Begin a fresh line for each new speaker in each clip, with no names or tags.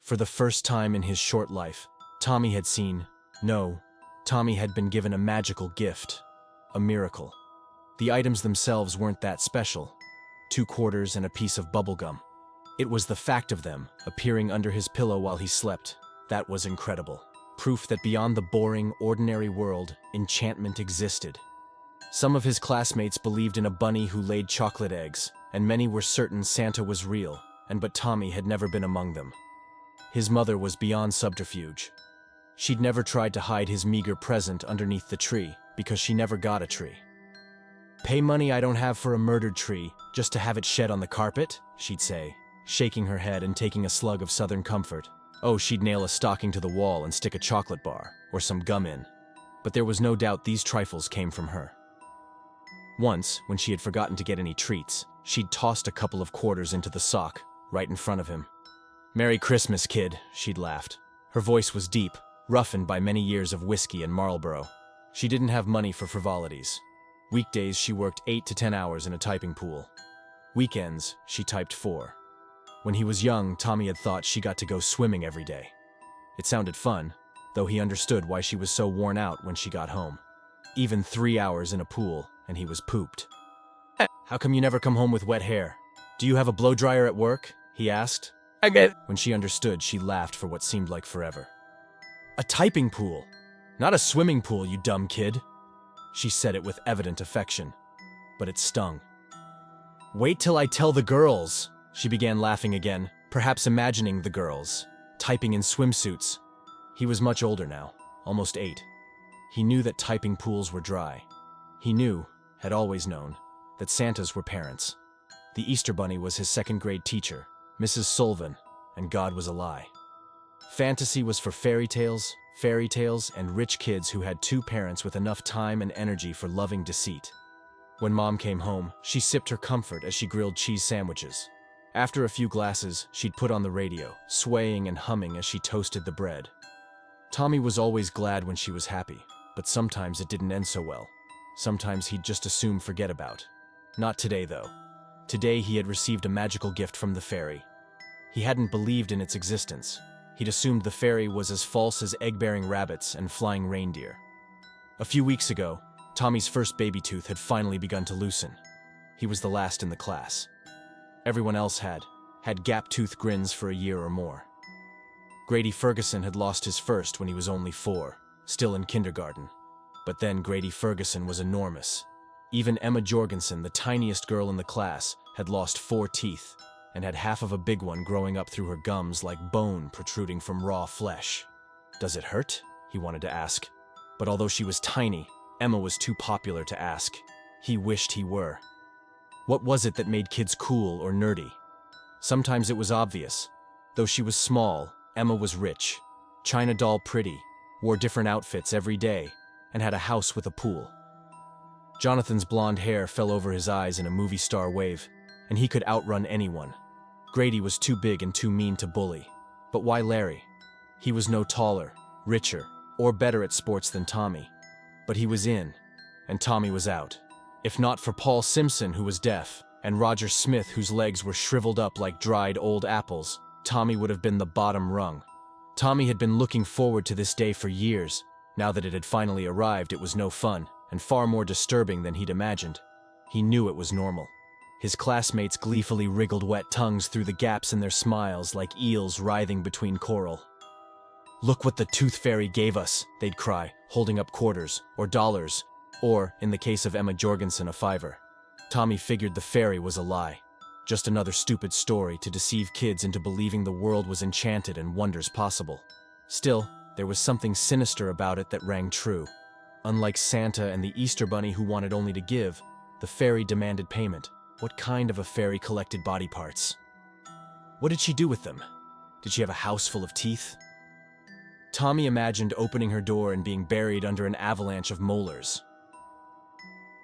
For the first time in his short life, Tommy had Tommy had been given a magical gift, a miracle. The items themselves weren't that special. 2 quarters and a piece of bubblegum. It was the fact of them appearing under his pillow while he slept that was incredible. Proof that beyond the boring, ordinary world, enchantment existed. Some of his classmates believed in a bunny who laid chocolate eggs, and many were certain Santa was real, but Tommy had never been among them. His mother was beyond subterfuge. She'd never tried to hide his meager present underneath the tree, because she never got a tree. "Pay money I don't have for a murdered tree, just to have it shed on the carpet?" she'd say, shaking her head and taking a slug of Southern Comfort. Oh, she'd nail a stocking to the wall and stick a chocolate bar, or some gum in. But there was no doubt these trifles came from her. Once, when she had forgotten to get any treats, she'd tossed a couple of quarters into the sock, right in front of him. "Merry Christmas, kid," she'd laughed. Her voice was deep, roughened by many years of whiskey and Marlboro. She didn't have money for frivolities. Weekdays, she worked 8 to 10 hours in a typing pool. Weekends, she typed 4. When he was young, Tommy had thought she got to go swimming every day. It sounded fun, though he understood why she was so worn out when she got home. Even 3 hours in a pool, and he was pooped. "How come you never come home with wet hair? Do you have a blow dryer at work?" he asked. When she understood, she laughed for what seemed like forever. "A typing pool, not a swimming pool, you dumb kid." She said it with evident affection, but it stung. "Wait till I tell the girls." She began laughing again, perhaps imagining the girls, typing in swimsuits. He was much older now, almost 8. He knew that typing pools were dry. He had always known, that Santas were parents. The Easter Bunny was his 2nd grade teacher, Mrs. Sullivan, and God was a lie. Fantasy was for fairy tales, and rich kids who had 2 parents with enough time and energy for loving deceit. When Mom came home, she sipped her comfort as she grilled cheese sandwiches. After a few glasses, she'd put on the radio, swaying and humming as she toasted the bread. Tommy was always glad when she was happy, but sometimes it didn't end so well. Sometimes he'd just assume forget about. Not today, though. Today he had received a magical gift from the fairy. He hadn't believed in its existence. He'd assumed the fairy was as false as egg-bearing rabbits and flying reindeer. A few weeks ago, Tommy's first baby tooth had finally begun to loosen. He was the last in the class. Everyone else had gap-tooth grins for a year or more. Grady Ferguson had lost his first when he was only 4, still in kindergarten. But then Grady Ferguson was enormous. Even Emma Jorgensen, the tiniest girl in the class, had lost 4 teeth, and had half of a big one growing up through her gums like bone protruding from raw flesh. "Does it hurt?" he wanted to ask. But although she was tiny, Emma was too popular to ask. He wished he were. What was it that made kids cool or nerdy? Sometimes it was obvious. Though she was small, Emma was rich, China doll pretty, wore different outfits every day, and had a house with a pool. Jonathan's blonde hair fell over his eyes in a movie star wave, and he could outrun anyone. Grady was too big and too mean to bully. But why Larry? He was no taller, richer, or better at sports than Tommy. But he was in, and Tommy was out. If not for Paul Simpson, who was deaf, and Roger Smith, whose legs were shriveled up like dried old apples, Tommy would have been the bottom rung. Tommy had been looking forward to this day for years. Now that it had finally arrived, it was no fun, and far more disturbing than he'd imagined. He knew it was normal. His classmates gleefully wriggled wet tongues through the gaps in their smiles like eels writhing between coral. "Look what the tooth fairy gave us," they'd cry, holding up quarters, or dollars, or, in the case of Emma Jorgensen, a $5. Tommy figured the fairy was a lie. Just another stupid story to deceive kids into believing the world was enchanted and wonders possible. Still, there was something sinister about it that rang true. Unlike Santa and the Easter Bunny who wanted only to give, the fairy demanded payment. What kind of a fairy collected body parts? What did she do with them? Did she have a house full of teeth? Tommy imagined opening her door and being buried under an avalanche of molars.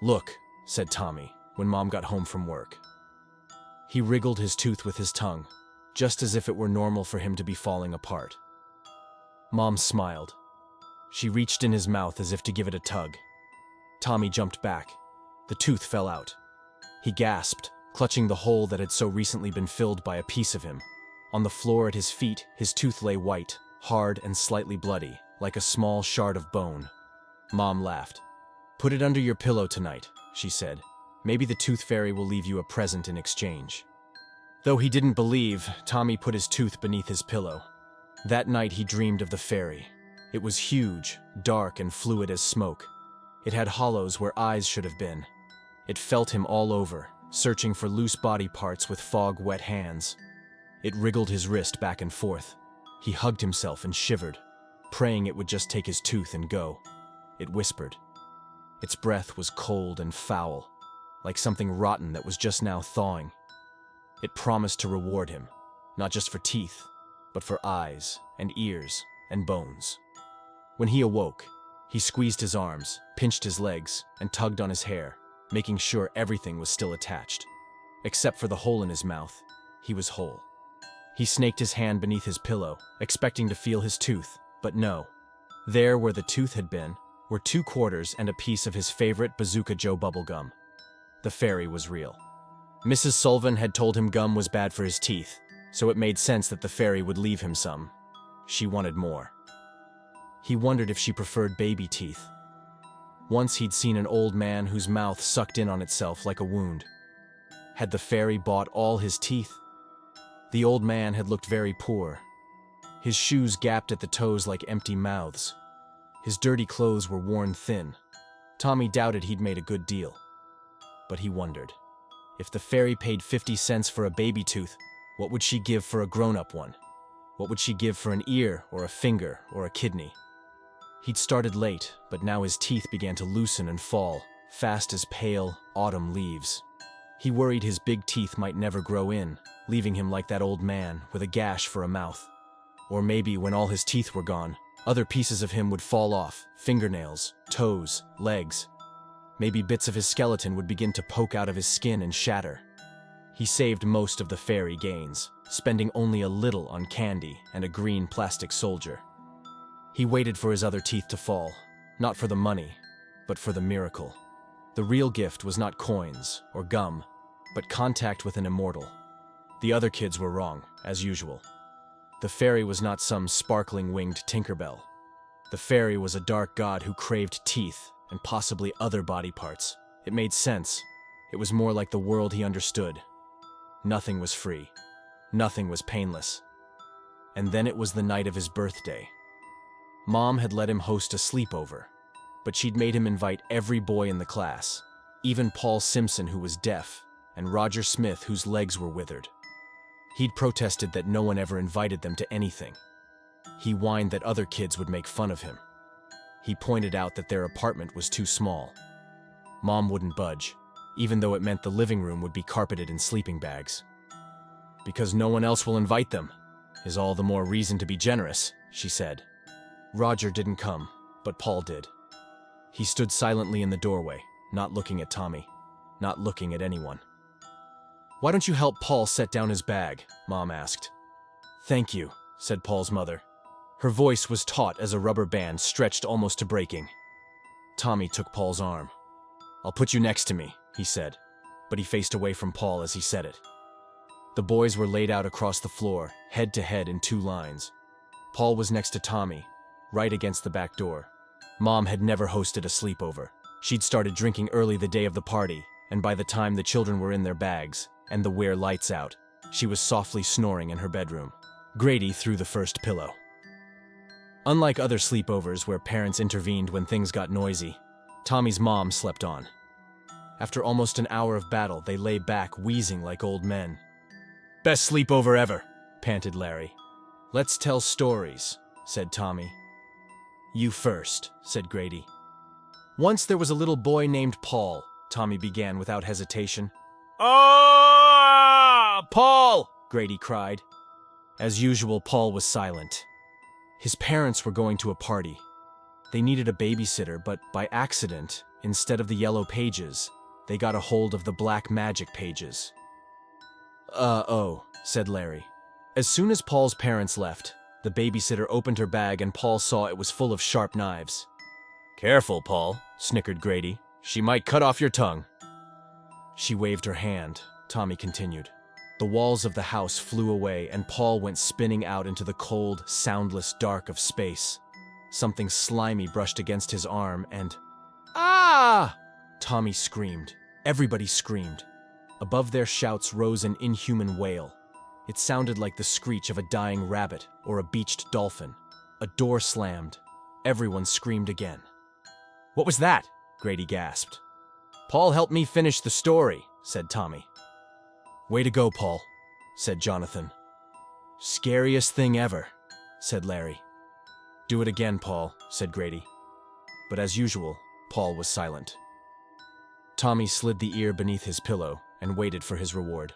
"Look," said Tommy, when Mom got home from work. He wriggled his tooth with his tongue, just as if it were normal for him to be falling apart. Mom smiled. She reached in his mouth as if to give it a tug. Tommy jumped back. The tooth fell out. He gasped, clutching the hole that had so recently been filled by a piece of him. On the floor at his feet, his tooth lay white, hard and slightly bloody, like a small shard of bone. Mom laughed. "Put it under your pillow tonight," she said. "Maybe the tooth fairy will leave you a present in exchange." Though he didn't believe, Tommy put his tooth beneath his pillow. That night he dreamed of the fairy. It was huge, dark and fluid as smoke. It had hollows where eyes should have been. It felt him all over, searching for loose body parts with fog-wet hands. It wriggled his wrist back and forth. He hugged himself and shivered, praying it would just take his tooth and go. It whispered. Its breath was cold and foul, like something rotten that was just now thawing. It promised to reward him, not just for teeth, but for eyes and ears and bones. When he awoke, he squeezed his arms, pinched his legs, and tugged on his hair, making sure everything was still attached. Except for the hole in his mouth, he was whole. He snaked his hand beneath his pillow, expecting to feel his tooth, but no. There, where the tooth had been, were 2 quarters and a piece of his favorite Bazooka Joe bubblegum. The fairy was real. Mrs. Sullivan had told him gum was bad for his teeth, so it made sense that the fairy would leave him some. She wanted more. He wondered if she preferred baby teeth. Once he'd seen an old man whose mouth sucked in on itself like a wound. Had the fairy bought all his teeth? The old man had looked very poor. His shoes gapped at the toes like empty mouths. His dirty clothes were worn thin. Tommy doubted he'd made a good deal. But he wondered. If the fairy paid 50 cents for a baby tooth, what would she give for a grown-up one? What would she give for an ear or a finger or a kidney? He'd started late, but now his teeth began to loosen and fall, fast as pale autumn leaves. He worried his big teeth might never grow in, leaving him like that old man with a gash for a mouth. Or maybe when all his teeth were gone, other pieces of him would fall off, fingernails, toes, legs. Maybe bits of his skeleton would begin to poke out of his skin and shatter. He saved most of the fairy gains, spending only a little on candy and a green plastic soldier. He waited for his other teeth to fall, not for the money, but for the miracle. The real gift was not coins or gum, but contact with an immortal. The other kids were wrong, as usual. The fairy was not some sparkling winged Tinkerbell. The fairy was a dark god who craved teeth and possibly other body parts. It made sense. It was more like the world he understood. Nothing was free. Nothing was painless. And then it was the night of his birthday. Mom had let him host a sleepover, but she'd made him invite every boy in the class, even Paul Simpson, who was deaf, and Roger Smith, whose legs were withered. He'd protested that no one ever invited them to anything. He whined that other kids would make fun of him. He pointed out that their apartment was too small. Mom wouldn't budge, even though it meant the living room would be carpeted in sleeping bags. "Because no one else will invite them is all the more reason to be generous," she said. Roger didn't come, but Paul did. He stood silently in the doorway, not looking at Tommy, not looking at anyone. "Why don't you help Paul set down his bag?" Mom asked. "Thank you," said Paul's mother. Her voice was taut as a rubber band stretched almost to breaking. Tommy took Paul's arm. "I'll put you next to me," he said, but he faced away from Paul as he said it. The boys were laid out across the floor, head to head in 2 lines. Paul was next to Tommy, right against the back door. Mom had never hosted a sleepover. She'd started drinking early the day of the party, and by the time the children were in their bags and the wear lights out, she was softly snoring in her bedroom. Grady threw the first pillow. Unlike other sleepovers where parents intervened when things got noisy, Tommy's mom slept on. After almost an hour of battle, they lay back, wheezing like old men. "Best sleepover ever," panted Larry. "Let's tell stories," said Tommy. "You first," said Grady. "Once there was a little boy named Paul," Tommy began without hesitation. "Ah, Paul!" Grady cried. As usual, Paul was silent. His parents were going to a party. They needed a babysitter, but by accident, instead of the yellow pages, they got a hold of the black magic pages. Oh, said Larry. As soon as Paul's parents left, the babysitter opened her bag and Paul saw it was full of sharp knives. "Careful, Paul," snickered Grady. "She might cut off your tongue." She waved her hand, Tommy continued. The walls of the house flew away, and Paul went spinning out into the cold, soundless dark of space. Something slimy brushed against his arm, and "Ah!" Tommy screamed. Everybody screamed. Above their shouts rose an inhuman wail. It sounded like the screech of a dying rabbit or a beached dolphin. A door slammed. Everyone screamed again. "What was that?" Grady gasped. "Paul helped me finish the story," said Tommy. "Way to go, Paul," said Jonathan. "Scariest thing ever," said Larry. "Do it again, Paul," said Grady. But as usual, Paul was silent. Tommy slid the ear beneath his pillow and waited for his reward.